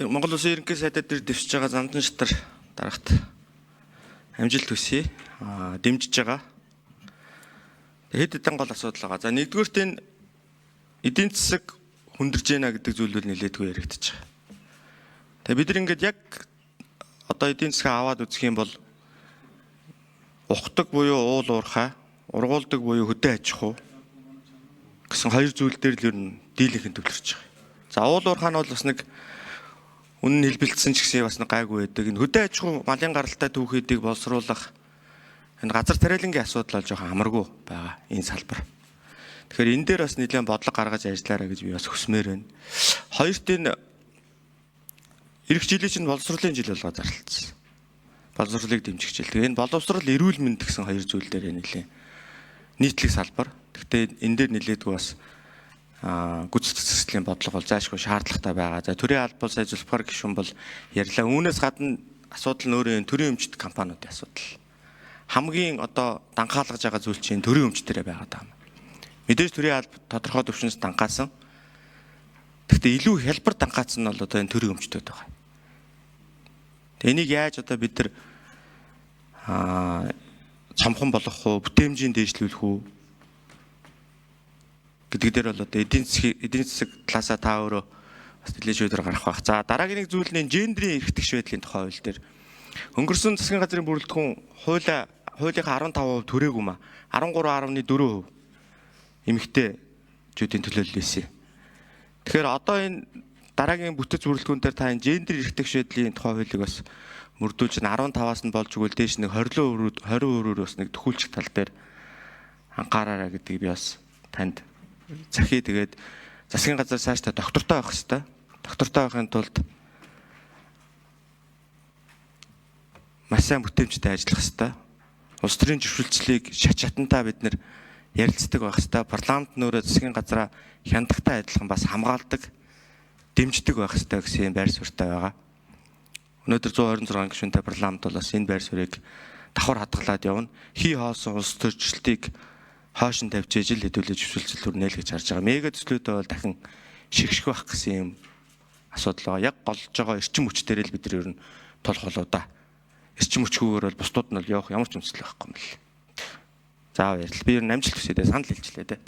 Монгол Улсын ерөнхий сайдад дээр дэвшиж байгаа замдан шатар дарагт амжилт хүсье. Дэмжиж байгаа. Хэд хэдэн гол асуудал байгаа. За нэгдүгээрт энэ эдийн засаг хүндэрж байна гэдэг зүйл бол нэлээдгүй яригдчих. Тэгээ бид нар ингээд яг одоо эдийн засгаа аваад үзэх юм бол ухдаг буюу уул уурхай, ургуулдаг буюу хөдөө аж ахуй гэсэн хоёр зүйл дээр л ер нь дийлэнх төвлөрч байгаа. За уул уурхай нь бол бас нэг үнэн хэлбэлтсэн ч гэсэн бас нэг гайгүй байдаг. Энэ хөдөө аж ахуй малын гаралтай түүхийдийг боловсруулах энэ газар тариалангийн асуудал бол жоохон амаргүй байгаа энэ салбар. Тэгэхээр энэ дээр бас нэлээд бодлого гаргаж ажиллаарай гэж би бас хүсмээр байна. Хоёрт энэ эх жилийн чинь боловсруулалтын жил болгоо зарлалцсан. Боловсруулалтыг дэмжих жил. Тэгээ энэ боловсрол эрүүл мэнд гэсэн хоёр зүйл дээр нэлээд нийтлэг салбар. Гэхдээ энэ дээр нэлээдгүй бас гүйцэтгэх зэслийн бодлого бол заашгүй шаардлагатай байгаа. За төрийн албан сайжруулахар гишүүн бол ярьлаа. Үүнээс гадна асуудал нь өөрөө төрийн өмчт компаниудын асуудал. Хамгийн одоо данхаалгаж байгаа зүйл чинь төрийн өмч дээр байгаа даа. Мэдээж төрийн алба тодорхой төвшинс дангаасан. Гэхдээ илүү хялбар дангаацсан нь бол одоо энэ төрийн өмчтөд байгаа. Энийг яаж одоо бид нар цомхон болгох уу, бүтээмжийн дээшлүүлэх үү гэдэг дээр бол одоо эдийн засаг талаасаа та өөрөө бас нэлээд шийдвэр гаргах байх. За дараагийн нэг зүйл нь гендрийн эрхтгч байдлын тухай хууль дээр өнгөрсөн засгийн газрын бүрэлдэхүүн хуулийнхаа 15% төрөөгүй маа 13.4% эмэгтэйчүүдийн төлөөлөл. Тэгэхээр одоо энэ дараагийн бүтэц бүрэлдэхүүн дээр та энэ гендрийн эрхтгч байдлын тухай хуулийг бас мөрдүүлж 15-аас нь болж өгвөл дээш нэг 20% бас нэг төхүүлчих тал дээр анхаараарай гэдгийг би бас танд захий. Тэгээд засгийн газар цаашдаа доктортой байх хэрэгтэй. Доктортой байхын тулд маш сайн бүтээмжтэй ажиллах хэрэгтэй. Улс төрийн зөвшөөрлөлийг шатантаа бид нэр ярилцдаг байх хэрэгтэй. Парламент нөрөө засгийн газараа хяндагтай адилхан бас хамгаалдаг, дэмждэг байх хэрэгтэй гэсэн байр суурьтай байгаа. Өнөөдөр 126 гишүүнтэй парламент бол бас энэ байр суурийг давхар хадгалаад явна. Хий хоосон улс төрчлөлтийг хойш нь тавьж ижил хэдүүлж зөвшөлтсөл хүрнэ л гэж харж байгаа. Мега төслүүдээ бол дахин шигших байх гэсэн юм асуудал байгаа. Яг голж байгаа эрчим хүч дээр л бид нар ер нь тулах болоо да. Эрчим хүчгүйгээр бол бусдууд нь бол явах ямар ч үндэслэл байхгүй юм л. За баярлалаа. Би ер нь амжилт хүсье дээ. Санал хэлчихлээ дээ.